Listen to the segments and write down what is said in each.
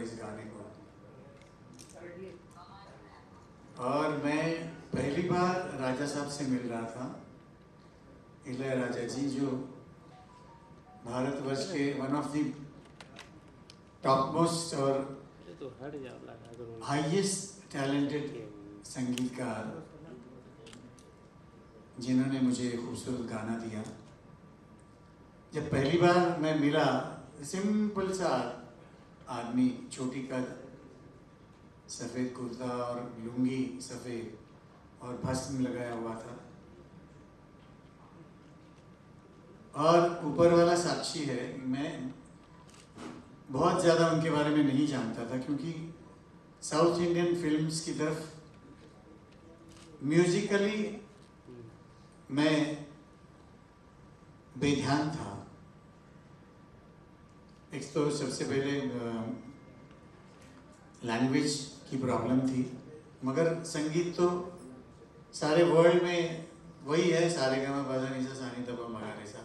इस गाने को। और मैं पहली बार राजा साहब से मिल रहा था। इलैयाराजा जी जो भारतवर्ष के one of the top most और हाईएस्ट टैलेंटेड संगीतकार, जिन्होंने मुझे खूबसूरत गाना दिया। जब पहली बार मैं मिला, सिंपल सा आदमी, छोटी कद, सफ़ेद कुर्ता और लुंगी सफ़ेद और भस्म लगाया हुआ था। और ऊपर वाला साक्षी है, मैं बहुत ज़्यादा उनके बारे में नहीं जानता था, क्योंकि साउथ इंडियन फिल्म्स की तरफ म्यूजिकली मैं बेध्यान था। एक तो सबसे पहले लैंग्वेज की प्रॉब्लम थी, मगर संगीत तो सारे वर्ल्ड में वही है, सारे गामा पाधा निसा सानी तबा मगारेसा।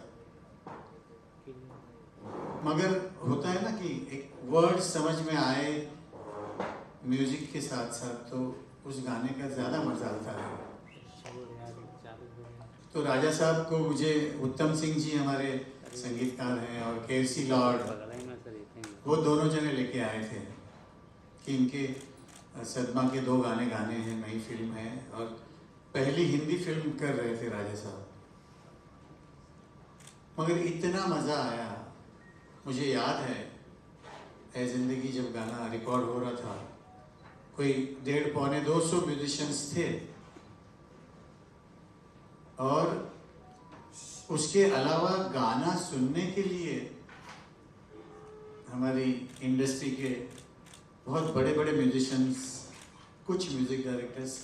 मगर होता है ना कि एक वर्ड समझ में आए म्यूजिक के साथ साथ, तो उस गाने का ज़्यादा मजा आता है। तो राजा साहब को मुझे उत्तम सिंह जी हमारे संगीतकार हैं और केसी लॉर्ड, वो दोनों जने लेके आए थे कि इनके सदमा के 2 गाने गाने हैं, नई फिल्म है और पहली हिंदी फिल्म कर रहे थे राजा साहब। मगर इतना मज़ा आया। मुझे याद है ए ज़िंदगी जब गाना रिकॉर्ड हो रहा था, कोई 150-200 म्यूजिशियंस थे और उसके अलावा गाना सुनने के लिए हमारी इंडस्ट्री के बहुत बड़े बड़े म्यूजिशियंस, कुछ म्यूजिक डायरेक्टर्स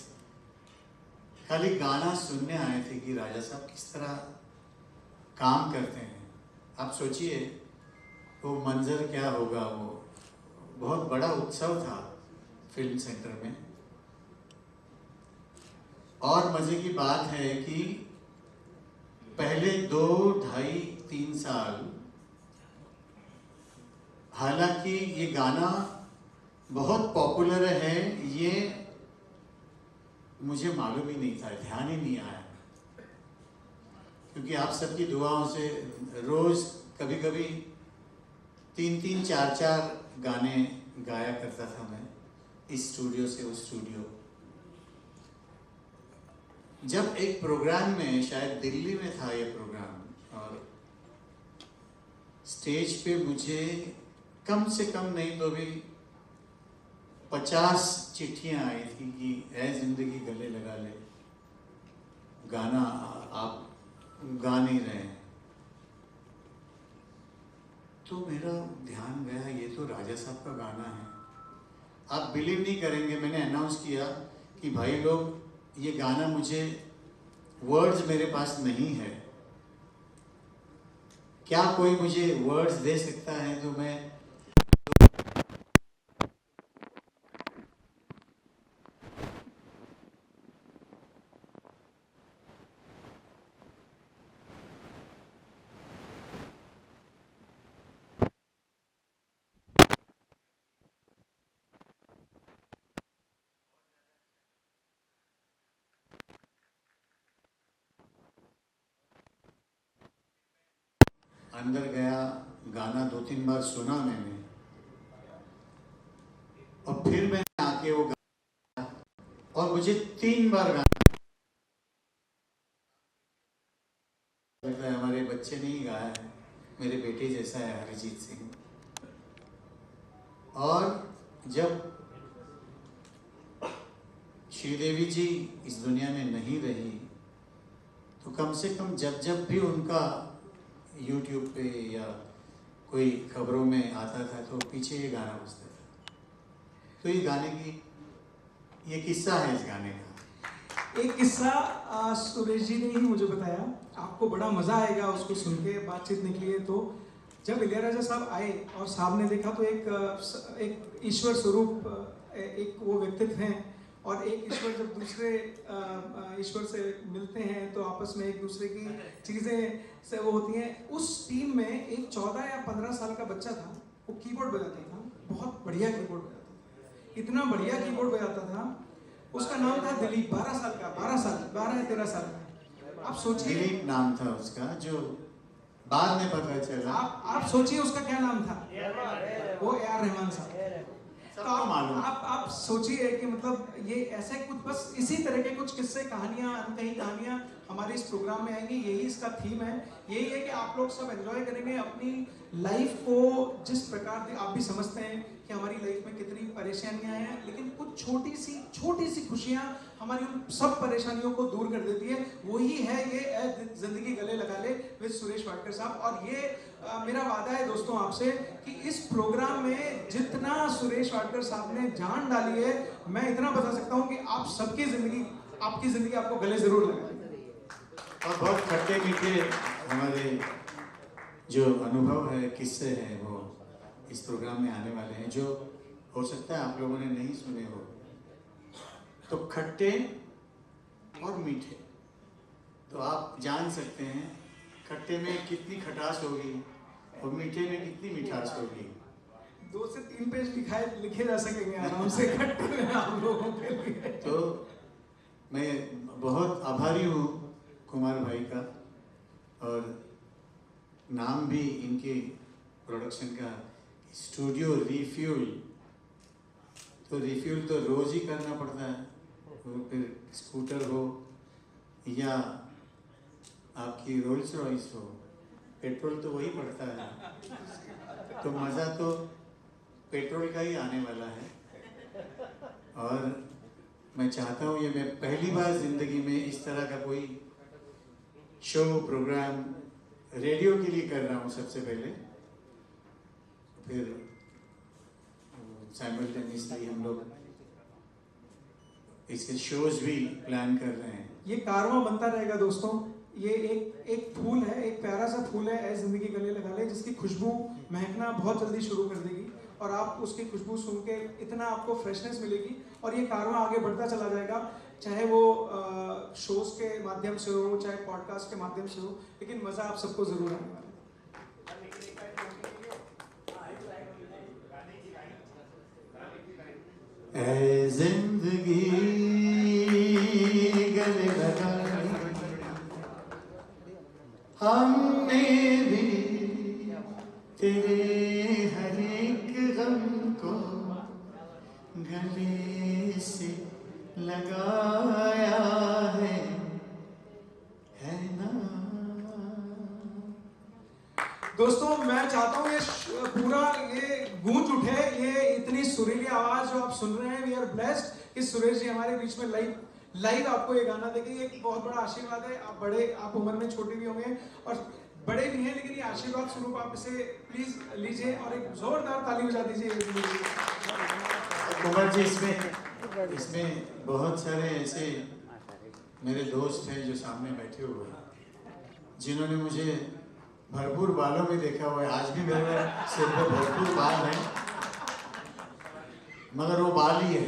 खाली गाना सुनने आए थे कि राजा साहब किस तरह काम करते हैं। आप सोचिए वो मंजर क्या होगा। वो बहुत बड़ा उत्सव था फिल्म सेंटर में। और मज़े की बात है कि पहले 2, 2.5, 3 साल, हालांकि ये गाना बहुत पॉपुलर है, ये मुझे मालूम ही नहीं था, ध्यान ही नहीं आया, क्योंकि आप सबकी दुआओं से रोज़ कभी कभी 3-3, 4-4 गाने गाया करता था मैं, इस स्टूडियो से उस स्टूडियो। जब एक प्रोग्राम में, शायद दिल्ली में था ये प्रोग्राम, और स्टेज पे मुझे कम से कम नहीं तो भी 50 चिट्ठियाँ आई थी कि ऐ ज़िंदगी गले लगा ले, गाना आप गा नहीं रहे हैं। तो मेरा ध्यान गया, ये तो राजा साहब का गाना है। आप बिलीव नहीं करेंगे, मैंने अनाउंस किया कि भाई लोग, ये गाना मुझे, वर्ड्स मेरे पास नहीं है, क्या कोई मुझे वर्ड्स दे सकता है? तो मैं अंदर गया, गाना 2-3 बार सुना मैंने, और फिर मैंने आके वो गाना, और मुझे 3 बार गाना, हमारे बच्चे ने ही गाया है, मेरे बेटे जैसा है अरिजीत सिंह। और जब श्रीदेवी जी इस दुनिया में नहीं रही, तो कम से कम जब जब भी उनका यूट्यूब पे या कोई खबरों में आता था, तो पीछे ये गाना बजता था। तो ये गाने की, ये किस्सा है इस गाने का। एक किस्सा सुरेश जी ने ही मुझे बताया, आपको बड़ा मज़ा आएगा उसको सुन के, बातचीत निकली है। तो जब इलैयाराजा साहब आए और साहब ने देखा, तो एक ईश्वर स्वरूप, एक वो व्यक्तित्व हैं, और एक ईश्वर जब दूसरे ईश्वर से मिलते हैं तो आपस में एक दूसरे की चीज़ें से वो होती हैं। उस टीम में एक 14 या 15 साल का बच्चा था, वो कीबोर्ड बजाता था, बहुत बढ़िया कीबोर्ड बजाता था, इतना बढ़िया कीबोर्ड बजाता था। उसका नाम था दिलीप, 12 साल का, 12 या 13 साल का। आप सोचिए, दिलीप नाम था उसका, जो बाद में पता चला। आप सोचिए उसका क्या नाम था, वो AR रहमान साहब। तो आप सोचिए कि मतलब ये ऐसे कुछ, बस इसी तरह के कुछ किस्से, कहानियां, अनकही कहानियां हमारे इस प्रोग्राम में आएंगी। यही इसका थीम है, यही है कि आप लोग सब एंजॉय करेंगे अपनी लाइफ को। जिस प्रकार से आप भी समझते हैं कि हमारी लाइफ में कितनी परेशानियां हैं, लेकिन कुछ छोटी सी खुशियां हमारी उन सब परेशानियों को दूर कर देती है। वही है ये ए जिंदगी गले लगा ले विद सुरेश वाडकर साहब। और ये मेरा वादा है दोस्तों आपसे कि इस प्रोग्राम में जितना सुरेश वाडकर साहब ने जान डाली है, मैं इतना बता सकता हूं कि आप सबकी जिंदगी, आपकी जिंदगी आपको गले जरूर लगाएगी। और बहुत खट्टे मीठे हमारे जो अनुभव है, किस्से हैं, वो इस प्रोग्राम में आने वाले हैं, जो हो सकता है आप लोगों ने नहीं सुने हो। तो खट्टे और मीठे, तो आप जान सकते हैं खट्टे में कितनी खटास होगी और मीठे में कितनी मिठास होगी। 2 से 3 पेज लिखे जा सकेंगे आराम से खट्टे में आप लोगों के लिए। तो मैं बहुत आभारी हूँ कुमार भाई का, और नाम भी इनके प्रोडक्शन का स्टूडियो रिफ्यूल। तो रिफ्यूल तो रोज ही करना पड़ता है, तो फिर स्कूटर हो या आपकी रोल्स रॉयस हो, पेट्रोल तो वही पड़ता है। तो मज़ा तो पेट्रोल का ही आने वाला है। और मैं चाहता हूँ, ये मैं पहली बार ज़िंदगी में इस तरह का कोई शो प्रोग्राम रेडियो के लिए कर रहा हूँ सबसे पहले। फिर साइमल्टेनियसली हम लोग इसके शोज भी प्लान कर रहे हैं। ये कारवां बनता रहेगा दोस्तों। ये एक फूल है, एक प्यारा सा फूल है, ऐ जिंदगी गले लगा ले, जिसकी खुशबू महकना बहुत जल्दी शुरू कर देगी, और आप उसकी खुशबू सूंघ के इतना आपको फ्रेशनेस मिलेगी, और ये कारवां आगे बढ़ता चला जाएगा, चाहे वो शोज के माध्यम से हो, चाहे पॉडकास्ट के माध्यम से हो, लेकिन मज़ा आप सबको ज़रूर आने वाला है। ऐ जिंदगी गले लगा हमने भी तेरे हर एक गम को गले से लगाया है ना। दोस्तों मैं चाहता हूँ ये पूरा ये गूंज उठे, ये इतनी सुरीली आवाज जो आप सुन रहे हैं। वी आर ब्लेस्ड कि सुरेश जी हमारे बीच में लाइव आपको ये गाना देंगे। ये एक बहुत बड़ा आशीर्वाद है। आप बड़े, आप उम्र में छोटे भी होंगे और बड़े भी हैं, लेकिन ये आशीर्वाद स्वरूप आप इसे प्लीज लीजिए और एक जोरदार ताली बजा दीजिए। कुमार जी, इसमें बहुत सारे ऐसे मेरे दोस्त हैं जो सामने बैठे हुए हैं, जिन्होंने मुझे भरपूर बालों में देखा हुआ है। आज भी मेरे सिर पर भरपूर बाल हैं, मगर वो बाल ही है।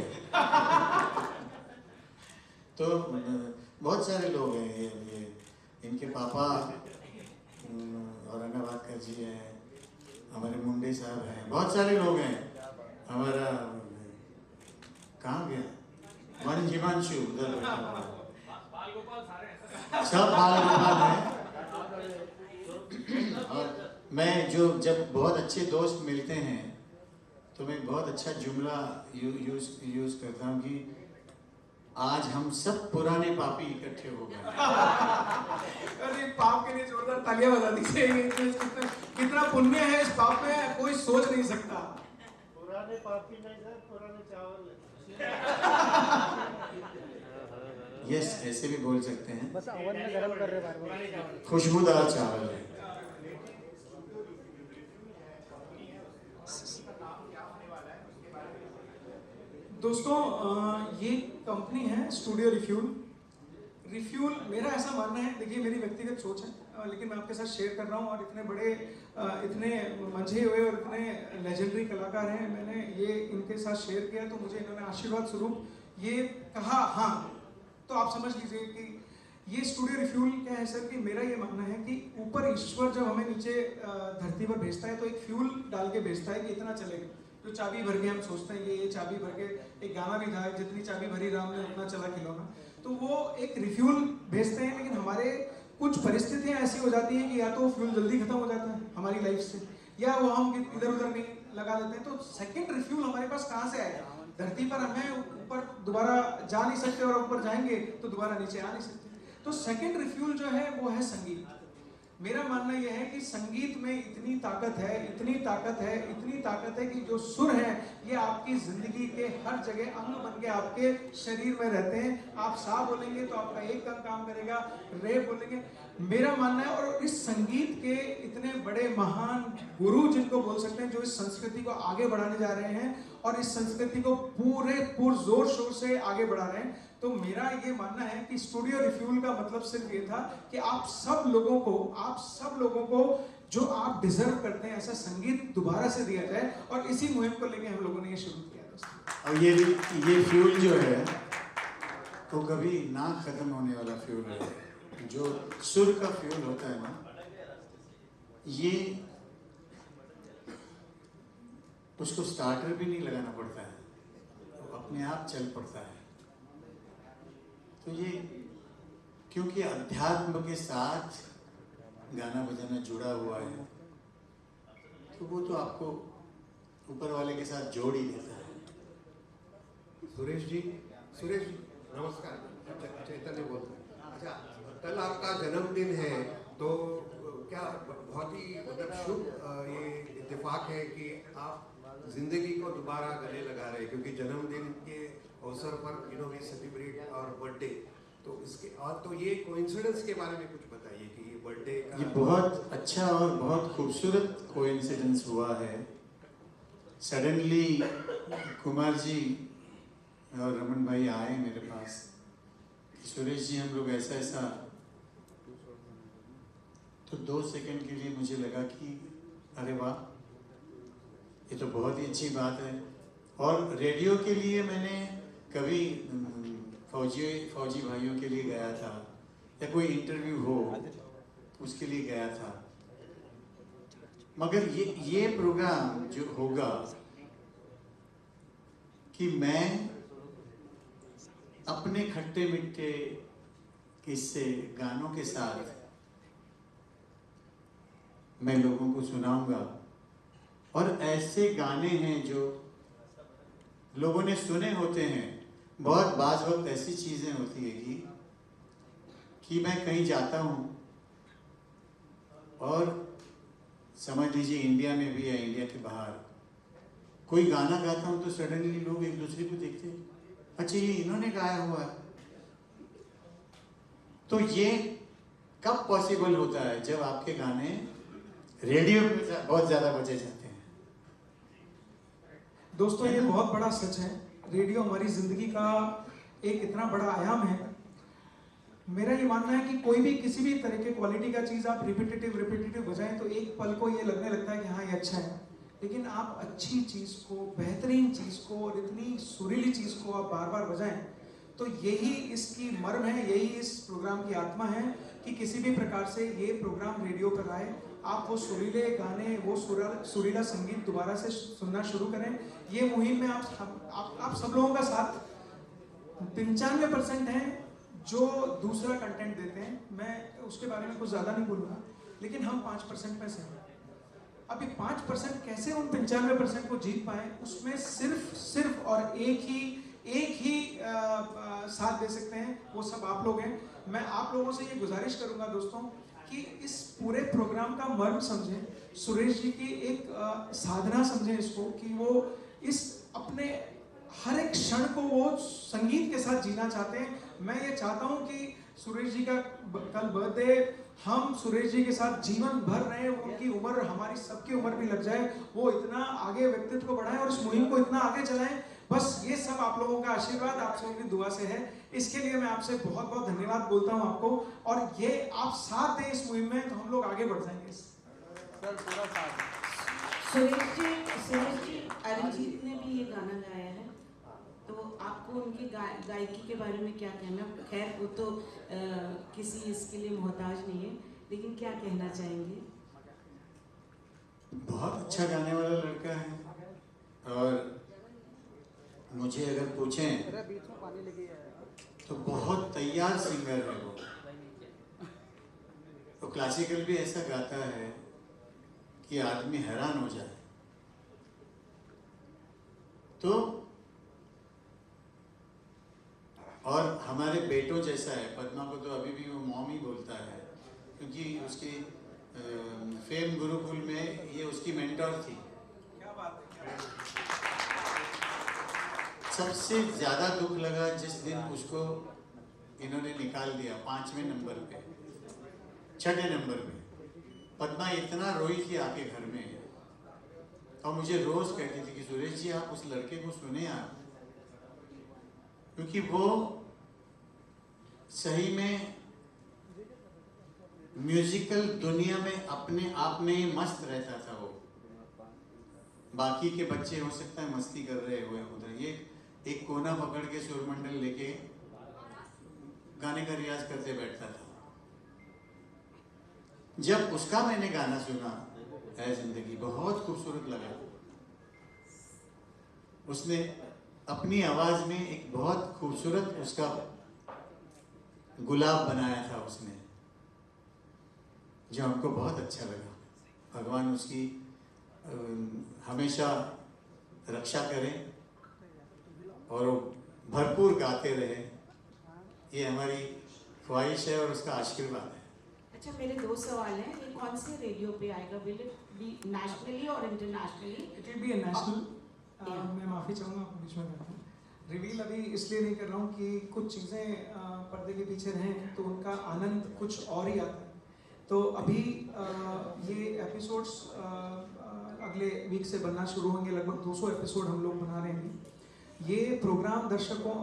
तो बहुत सारे लोग हैं, ये इनके पापा औरंगाबाद का जी हैं, हमारे मुंडे साहब हैं, बहुत सारे लोग हैं। हमारा कहाँ गया वन जीवांशु, उधर बैठा हुआ है, सब बाल गोपाल हैं। और मैं जब बहुत अच्छे दोस्त मिलते हैं तो मैं बहुत अच्छा जुमला यूज करता हूँ कि आज हम सब पुराने पापी इकट्ठे हो गए। अरे पाप के लिए जोरदार तालियां बजा दीजिए। कितना पुण्य है इस पाप में, कोई सोच नहीं सकता। पुराने पापी नहीं सर, पुराने चावल। यस, ऐसे भी बोल सकते हैं। बस ओवन में गरम कर रहे हैं, खुशबूदार चावल है। दोस्तों ये कंपनी है स्टूडियो रिफ्यूल। मेरा ऐसा मानना है, देखिए मेरी व्यक्तिगत सोच है, लेकिन मैं आपके साथ शेयर कर रहा हूँ। और इतने बड़े, इतने मंझे हुए और इतने लेजेंडरी कलाकार हैं, मैंने ये इनके साथ शेयर किया तो मुझे इन्होंने आशीर्वाद स्वरूप ये कहा। हाँ, तो आप समझ लीजिए कि ये स्टूडियो रिफ्यूल क्या है सर, कि मेरा ये मानना है कि ऊपर ईश्वर जब हमें नीचे धरती पर भेजता है तो एक फ्यूल डाल के भेजता है कि इतना चलेगा, जो चाबी भर के हम सोचते हैं ये चाबी भर के, एक गाना भी था, जितनी चाबी भरी राम ने उतना चला खिलौना। तो वो एक रिफ्यूल भेजते हैं, लेकिन हमारे कुछ परिस्थितियां ऐसी हो जाती हैं कि या तो फ्यूल जल्दी खत्म हो जाता है हमारी लाइफ से, या वो हम इधर उधर नहीं लगा देते हैं। तो सेकंड रिफ्यूल हमारे पास कहाँ से आएगा? धरती पर हमें ऊपर दोबारा जा नहीं सकते, और ऊपर जाएंगे तो दोबारा नीचे आ नहीं सकते। तो सेकंड रिफ्यूल जो है वो है संगीत। मेरा मानना यह है कि संगीत में इतनी ताकत है, इतनी ताकत है, इतनी ताकत है कि जो सुर है ये आपकी जिंदगी के हर जगह अंग बन के आपके शरीर में रहते हैं। आप सा बोलेंगे तो आपका एक अंग काम करेगा, रे बोलेंगे। मेरा मानना है, और इस संगीत के इतने बड़े महान गुरु जिनको बोल सकते हैं, जो इस संस्कृति को आगे बढ़ाने जा रहे हैं और इस संस्कृति को पूरे जोर शोर से आगे बढ़ा रहे हैं। तो मेरा ये मानना है कि स्टूडियो रिफ्यूल का मतलब सिर्फ ये था कि आप सब लोगों को जो आप डिजर्व करते हैं ऐसा संगीत दोबारा से दिया जाए, और इसी मुहिम को लेके हम लोगों ने ये शुरू किया दोस्तों। और ये फ्यूल जो है तो कभी ना खत्म होने वाला फ्यूल है। जो सुर का फ्यूल होता है ना, ये उसको स्टार्टर भी नहीं लगाना पड़ता है, तो अपने आप चल पड़ता है। तो ये क्योंकि अध्यात्म के साथ गाना बजाना जुड़ा हुआ है, तो वो तो आपको ऊपर वाले के साथ जोड़ ही देता है। सुरेश जी नमस्कार, चैतन्य बोलते हैं। अच्छा, कल आपका जन्मदिन है, तो क्या बहुत ही मतलब शुभ ये इत्तेफाक है कि आप जिंदगी को दोबारा गले लगा रहे हैं, क्योंकि जन्मदिन के अवसर पर वी सेलिब्रेट और बर्थडे, तो इसके और तो ये कोइंसिडेंस के बारे में कुछ बताइए कि ये बर्थडे का। ये बहुत अच्छा और बहुत खूबसूरत कोइंसिडेंस हुआ है। सडनली कुमार जी और रमन भाई आए मेरे पास, सुरेश जी हम लोग ऐसा ऐसा, तो 2 सेकंड के लिए मुझे लगा कि अरे वाह, ये तो बहुत ही अच्छी बात है। और रेडियो के लिए मैंने कभी फौजी भाइयों के लिए गया था, या कोई इंटरव्यू हो उसके लिए गया था, मगर ये प्रोग्राम जो होगा कि मैं अपने खट्टे मीठे किस्से गानों के साथ मैं लोगों को सुनाऊंगा। और ऐसे गाने हैं जो लोगों ने सुने होते हैं। बहुत बाज़ वक्त ऐसी चीज़ें होती है कि मैं कहीं जाता हूँ और समझ लीजिए इंडिया में भी या इंडिया के बाहर कोई गाना गाता हूँ, तो सडनली लोग एक दूसरे को देखते हैं, अच्छा ये इन्होंने गाया हुआ है। तो ये कब पॉसिबल होता है? जब आपके गाने रेडियो पे बहुत ज़्यादा बजे जाते हैं। दोस्तों ये बहुत बड़ा सच है, रेडियो हमारी जिंदगी का एक इतना बड़ा आयाम है। मेरा ये मानना है कि कोई भी किसी भी तरह के क्वालिटी का चीज़ आप रिपीटेटिव बजाएं तो एक पल को ये लगने लगता है कि हाँ ये अच्छा है, लेकिन आप अच्छी चीज़ को, बेहतरीन चीज़ को और इतनी सुरीली चीज़ को आप बार बार बजाएं, तो यही इसकी मर्म है, यही इस प्रोग्राम की आत्मा है कि किसी भी प्रकार से ये प्रोग्राम रेडियो पर आए, आप वो सुरीले गाने, वो सुरीला संगीत दोबारा से सुनना शुरू करें। ये मुहिम में आप सब लोगों का साथ 95% हैं जो दूसरा कंटेंट देते हैं, मैं उसके बारे में कुछ ज़्यादा नहीं बोलूँगा, लेकिन हम 5% में से हैं। अभी 5% कैसे उन 95% को जीत पाए, उसमें सिर्फ और एक ही साथ दे सकते हैं, वो सब आप लोग हैं। मैं आप लोगों से ये गुजारिश करूंगा दोस्तों कि इस पूरे प्रोग्राम का मर्म समझें, सुरेश जी की एक साधना समझें इसको, कि वो इस अपने हर एक क्षण को वो संगीत के साथ जीना चाहते हैं। मैं ये चाहता हूँ कि सुरेश जी का कल बर्थडे, हम सुरेश जी के साथ जीवन भर रहे, उनकी उम्र हमारी सबकी उम्र भी लग जाए, वो इतना आगे व्यक्तित्व को बढ़ाएं और इस मुहिम को इतना आगे चलाएं। बस ये सब आप लोगों का आशीर्वाद, आप लोगों की दुआ से है। इसके लिए मैं आपसे बहुत बहुत धन्यवाद बोलता हूँ आपको, और ये आप साथ दें इस मुहिम में तो हम लोग आगे बढ़ जाएंगे। सर पूरा साथ। सुरेश जी अरिजीत ने भी ये गाना गाया है, तो आपको उनकी गायकी के बारे में क्या कहना? खैर वो तो किसी इसके लिए मोहताज नहीं है, लेकिन क्या कहना चाहेंगे? बहुत अच्छा गाने वाला लड़का है, और मुझे अगर पूछें अरे बीच में पानी लेके आया। तो बहुत तैयार सिंगर है वो। तो क्लासिकल भी ऐसा गाता है कि आदमी हैरान हो जाए। तो और हमारे बेटों जैसा है। पद्मा को तो अभी भी वो मॉम ही बोलता है, क्योंकि उसकी फेम गुरुकुल में ये उसकी मेंटोर थी। क्या बात है। सबसे ज्यादा दुख लगा जिस दिन उसको इन्होंने निकाल दिया 5वें नंबर पे, 6ठे नंबर पे। पद्मा इतना रोई थी आके घर में, और मुझे रोज कहती थी कि सुरेश जी आप उस लड़के को सुने आप, क्योंकि वो सही में म्यूजिकल दुनिया में अपने आप में ही मस्त रहता था वो। बाकी के बच्चे हो सकता है मस्ती कर रहे हुए उधर, ये एक कोना पकड़ के सुरमंडल लेके गाने का रियाज करते बैठता था। जब उसका मैंने गाना सुना है जिंदगी, बहुत खूबसूरत लगा। उसने अपनी आवाज में एक बहुत खूबसूरत उसका गुलाब बनाया था उसने, जो हमको बहुत अच्छा लगा। भगवान उसकी हमेशा रक्षा करें और वो भरपूर गाते रहे, ये हमारी ख्वाहिश है और उसका आशीर्वाद है। अच्छा, मेरे 2 सवाल हैं। ये कौन से रेडियो पे आएगा? विल इट बी नेशनली और internationally? It will be national. मैं माफ़ी चाहूँगा आपको बीच में करता हूँ। रिवील अभी इसलिए नहीं कर रहा हूँ कि कुछ चीज़ें पर्दे के पीछे रहें तो उनका आनंद कुछ और ही आता है। तो अभी ये एपिसोड्स अगले वीक से बनना शुरू होंगे। लगभग 200 एपिसोड हम लोग बना रहे हैं। ये प्रोग्राम दर्शकों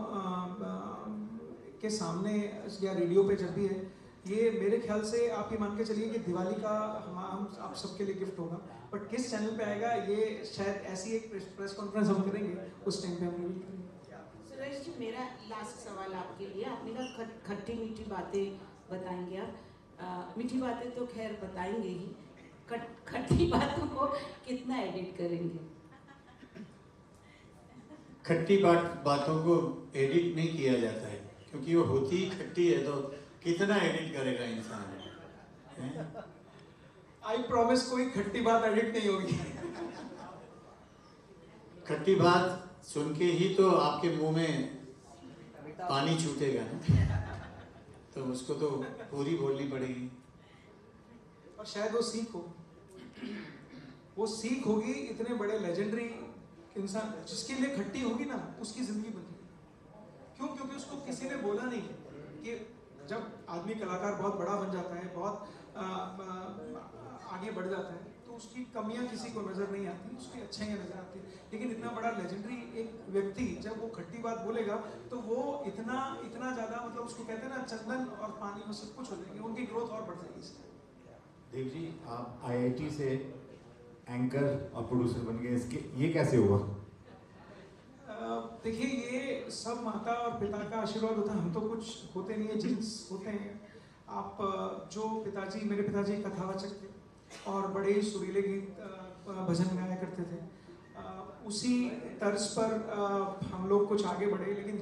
के सामने या रेडियो पे जब भी है, ये मेरे ख्याल से आप ये मान के चलिए कि दिवाली का हम आप सबके लिए गिफ्ट होगा। बट किस चैनल पे आएगा ये शायद ऐसी एक प्रेस कॉन्फ्रेंस हम करेंगे, उस टाइम पे हम रिवील करेंगे। सुरेश जी, मेरा लास्ट सवाल आपके लिए। आपने कहा खट्टी मीठी बातें बताएंगे आप। मीठी बातें तो खैर बताएंगे ही, खट्टी बातों को कितना एडिट करेंगे? खट्टी बातों को एडिट नहीं किया जाता है, क्योंकि वो होती ही खट्टी है, तो कितना एडिट करेगा इंसान। आई प्रॉमिस कोई खट्टी बात एडिट नहीं होगी। खट्टी बात सुन के ही तो आपके मुंह में पानी छूटेगा ना, तो उसको तो पूरी बोलनी पड़ेगी। और शायद वो सीख होगी इतने बड़े लेजेंडरी इंसान जिसके लिए खट्टी होगी ना, उसकी जिंदगी बदलेगी। क्यों? क्योंकि उसको किसी ने बोला नहीं कि जब आदमी कलाकार बहुत बड़ा बन जाता है, बहुत आगे बढ़ जाता है, तो उसकी कमियां किसी को नजर नहीं आती, उसकी अच्छाइयां नजर आती। लेकिन इतना बड़ा लेजेंडरी एक व्यक्ति जब वो खट्टी बात बोलेगा तो वो इतना ज्यादा, मतलब उसको कहते हैं ना, चंदन और पानी में सब कुछ हो जाएंगे, उनकी ग्रोथ और बढ़ जाएगी इससे। देव जी, आप IIT से एंकर और प्रोड्यूसर बन गए, इसके ये कैसे हुआ? देखिए, ये सब माता और पिता का आशीर्वाद होता है। हम तो कुछ होते नहीं है, जीन्स होते हैं। आप जो मेरे पिताजी कथावाचक थे और बड़े ही सुरीले गीत भजन गाया करते थे। उसी तर्ज पर हम लोग कुछ आगे बढ़े। लेकिन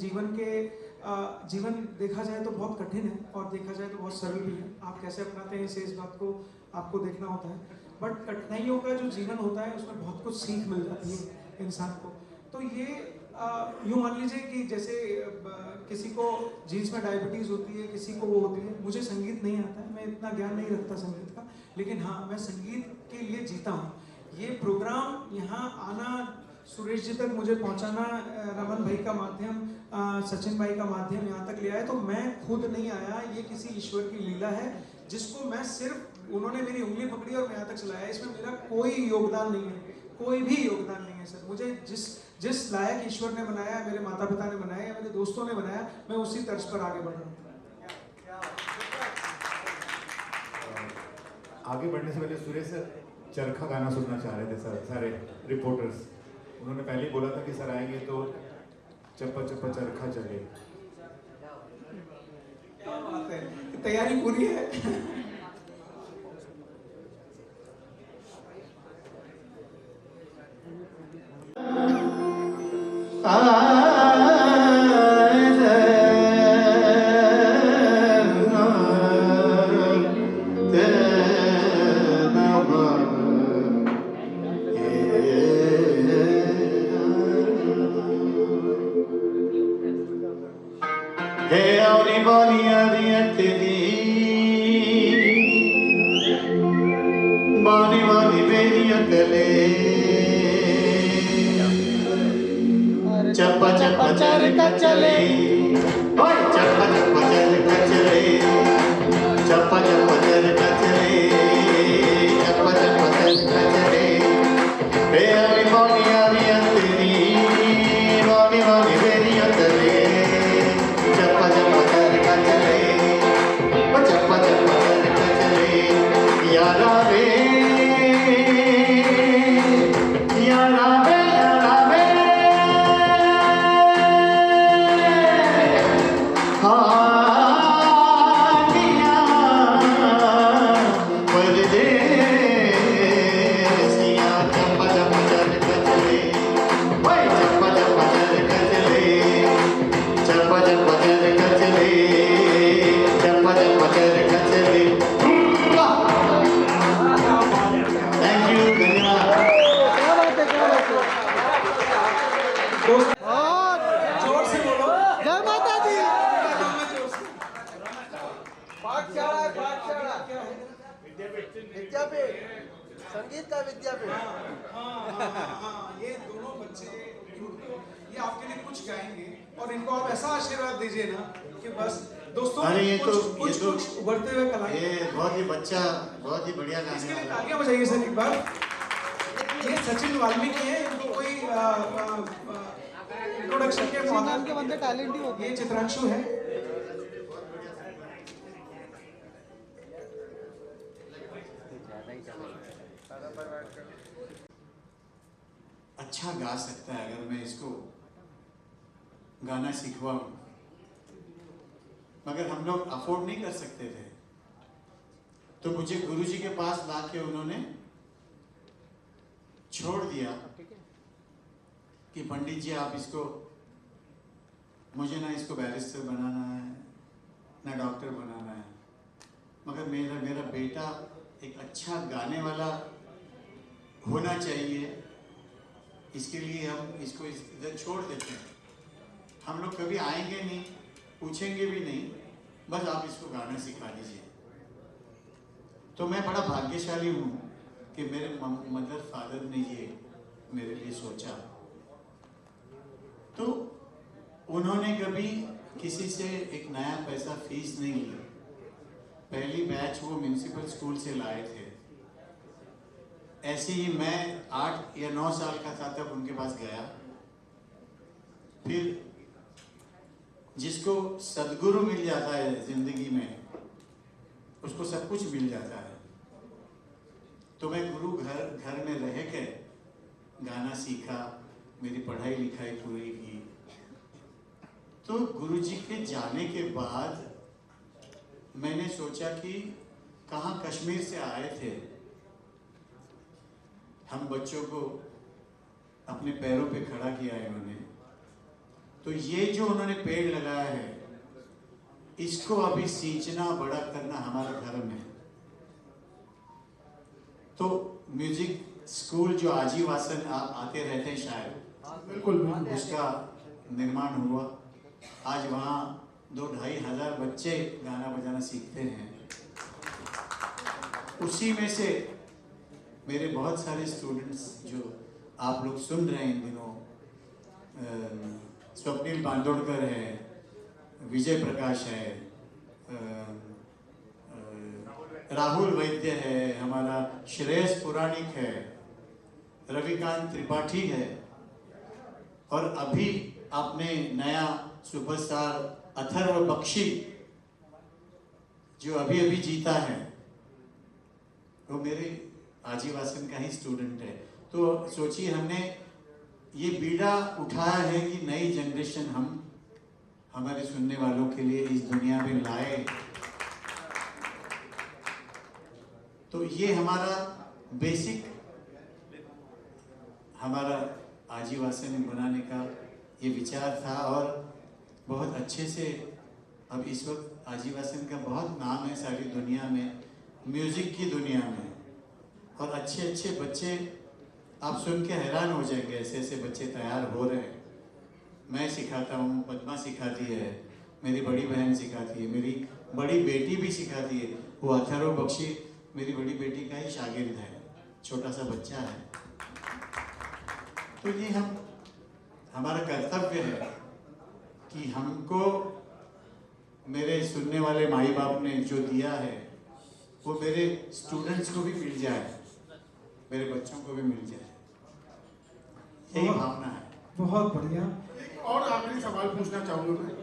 जीवन देखा जाए तो बहुत कठिन है और देखा जाए तो बहुत सरल भी है। आप कैसे अपनाते हैं इस बात को आपको देखना होता है। बट कठिनाइयों का जो जीवन होता है उसमें बहुत कुछ सीख मिल जाती है इंसान को। तो ये यूँ मान लीजिए कि जैसे किसी को जीन्स में डायबिटीज़ होती है, किसी को वो होती है। मुझे संगीत नहीं आता है, मैं इतना ज्ञान नहीं रखता संगीत का, लेकिन हाँ, मैं संगीत के लिए जीता हूँ। ये प्रोग्राम यहाँ आना, सुरेश जी तक मुझे पहुँचाना, रमन भाई का माध्यम, सचिन भाई का माध्यम यहाँ तक ले आए, तो मैं खुद नहीं आया। ये किसी ईश्वर की लीला है जिसको मैं सिर्फ, उन्होंने मेरी उंगली पकड़ी और मैं यहाँ तक चलाया। इसमें मेरा कोई योगदान नहीं है, कोई भी योगदान नहीं है सर। मुझे जिस लायक ईश्वर ने बनाया, मेरे माता पिता ने बनाया, मेरे दोस्तों ने बनाया, मैं उसी तर्ज पर आगे बढ़ रहा हूँ। आगे बढ़ने से पहले सुरेश सर चरखा गाना सुनना चाह रहे थे सर, सारे रिपोर्टर्स। उन्होंने पहले ही बोला था कि सर आएंगे तो चप्पा चप्पा चरखा चले। क्या बात है, तैयारी पूरी है। तेरी बानी बानी मेरी अकले चप्पा चप्पा चरखा चले ओए चप्पा चप्पा चरखा चले चप्पा चप्पा चरखा चले चप्पा चप्पा चरखा चले हे अली बानी तेरी बानी बानी मेरी अकले चप्पा चप्पा चरखा चले ओ चप्पा चप्पा चरखा चले यारा रे यारा रे यारा रे जोर से बोलो। जय माता दी। जोर से। पाठशाला है, पाठशाला विद्यापीठ, संगीत का विद्यापीठ। हाँ, ये दोनों बच्चे ये आपके लिए कुछ गाएंगे और इनको आप ऐसा आशीर्वाद दीजिए ना कि बस दोस्तों अरे ये कुछ तो- कुछ ये तो- कुछ उभरते हुए कला ये बहुत ही बच्चा बहुत ही बढ़िया गाने इसके लिए वाला है। तालियां बजाइए सर एक बार। ये सचिन वाल्मीकि है, इनको कोई इंट्रोडक्शन के इसी नाम के बंदे टैलेंट ही होते ये हैं। चित्रांशु है। अच्छा गा सकता है अगर मैं इसको गाना सिखवाऊं, मगर हम लोग अफोर्ड नहीं कर सकते थे, तो मुझे गुरुजी के पास लाके उन्होंने छोड़ दिया कि पंडित जी आप इसको, मुझे ना इसको बैरिस्टर बनाना है ना डॉक्टर बनाना है, मगर मेरा बेटा एक अच्छा गाने वाला होना चाहिए, इसके लिए हम इसको इधर छोड़ देते हैं। हम लोग कभी आएंगे नहीं, पूछेंगे भी नहीं, बस आप इसको गाना सिखा दीजिए। तो मैं बड़ा भाग्यशाली हूँ कि मेरे मदर फादर ने ये मेरे लिए सोचा। तो उन्होंने कभी किसी से एक नया पैसा फीस नहीं लिया। पहली बैच वो म्यूनिसिपल स्कूल से लाए थे। ऐसे ही मैं 8 या 9 साल का था तब उनके पास गया। फिर जिसको सदगुरु मिल जाता है जिंदगी में, उसको सब कुछ मिल जाता है। तो मैं गुरु घर में रह के गाना सीखा, मेरी पढ़ाई लिखाई पूरी की। तो गुरुजी के जाने के बाद मैंने सोचा कि कहाँ कश्मीर से आए थे, हम बच्चों को अपने पैरों पे खड़ा किया है उन्होंने। तो ये जो उन्होंने पेड़ लगाया है, इसको अभी सींचना बड़ा करना हमारा धर्म है। तो म्यूजिक स्कूल जो आजीवासन आते रहते हैं शायद, बिल्कुल उसका निर्माण हुआ। आज वहाँ 2-2.5 हजार बच्चे गाना बजाना सीखते हैं। उसी में से मेरे बहुत सारे स्टूडेंट्स जो आप लोग सुन रहे हैं इन दिनों, स्वप्निल बांदोड़कर है, विजय प्रकाश है, राहुल वैद्य है, हमारा श्रेयस पुराणिक है, रविकांत त्रिपाठी है, और अभी आपने नया सुपरस्टार अथर्व बख्शी जो अभी अभी जीता है, वो मेरे आजीवासन का ही स्टूडेंट है। तो सोचिए हमने ये बीड़ा उठाया है कि नई जनरेशन हम हमारे सुनने वालों के लिए इस दुनिया में लाए। तो ये हमारा बेसिक, हमारा आजीवासन बनाने का ये विचार था। और बहुत अच्छे से अब इस वक्त आजीवासन का बहुत नाम है सारी दुनिया में, म्यूजिक की दुनिया में। और अच्छे अच्छे बच्चे आप सुन के हैरान हो जाएंगे, ऐसे ऐसे बच्चे तैयार हो रहे हैं। मैं सिखाता हूँ, पद्मा सिखाती है, मेरी बड़ी बहन सिखाती है, मेरी बड़ी बेटी भी सिखाती है। वो अथर्व बख्शी मेरी बड़ी बेटी का ही शागिर्द है, छोटा सा बच्चा है। तो ये हमारा कर्तव्य है कि हमको मेरे सुनने वाले माई बाप ने जो दिया है वो मेरे स्टूडेंट्स को भी मिल जाए, मेरे बच्चों को भी मिल जाए, यही भावना है। बहुत बढ़िया। और आखिरी सवाल पूछना चाहूंगा मैं।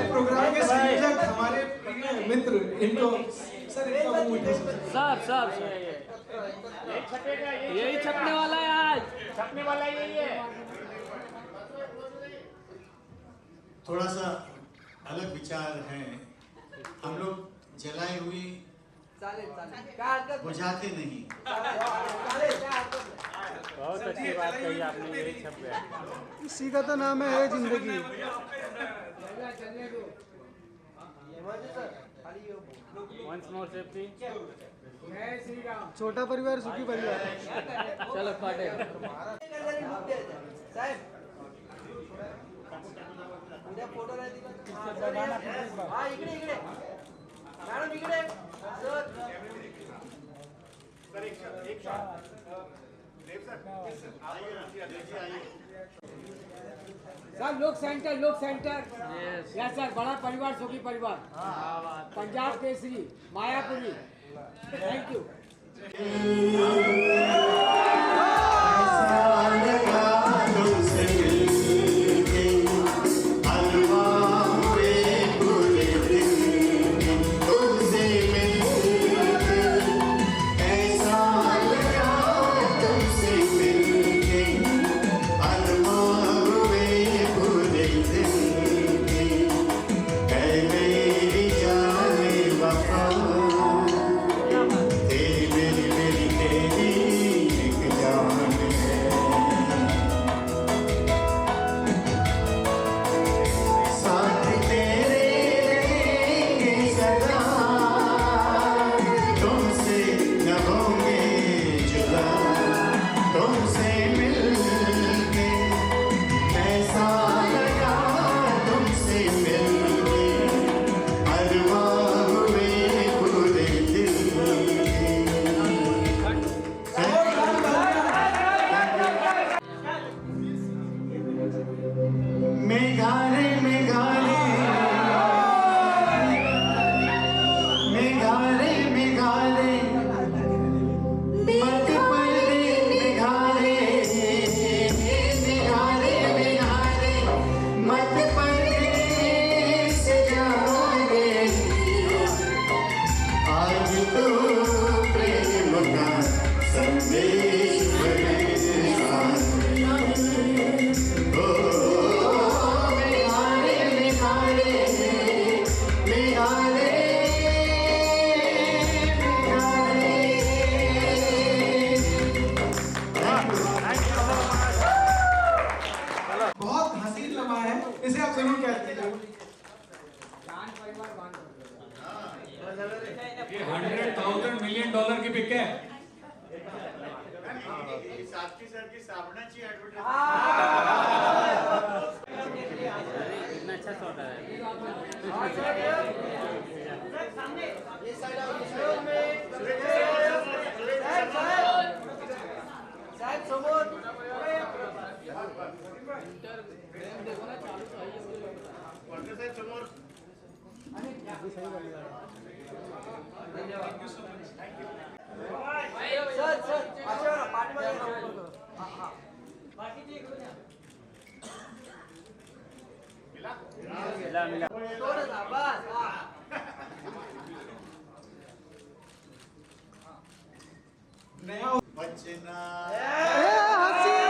प्रोग्राम के संयोजक हमारे प्रिय मित्र, इनको सर इनका सब यही छपने वाला है, आज छपने वाला यही है। थोड़ा सा अलग विचार है, हम लोग जलाई हुई बुझाते नहीं। बहुत अच्छी बात कही आपने, यही छप गया। इसी का तो नाम है जिंदगी। Once more safety. छोटा परिवार सुखी परिवार। चलो पाटे। सर लोक सेंटर यस सर, बड़ा परिवार सुखी परिवार, पंजाब केसरी मायापुरी। Thank you. $1 की पिक है। साक्षी सर की साबणाची कितना अच्छा शॉट है मिला मिला बचना हसी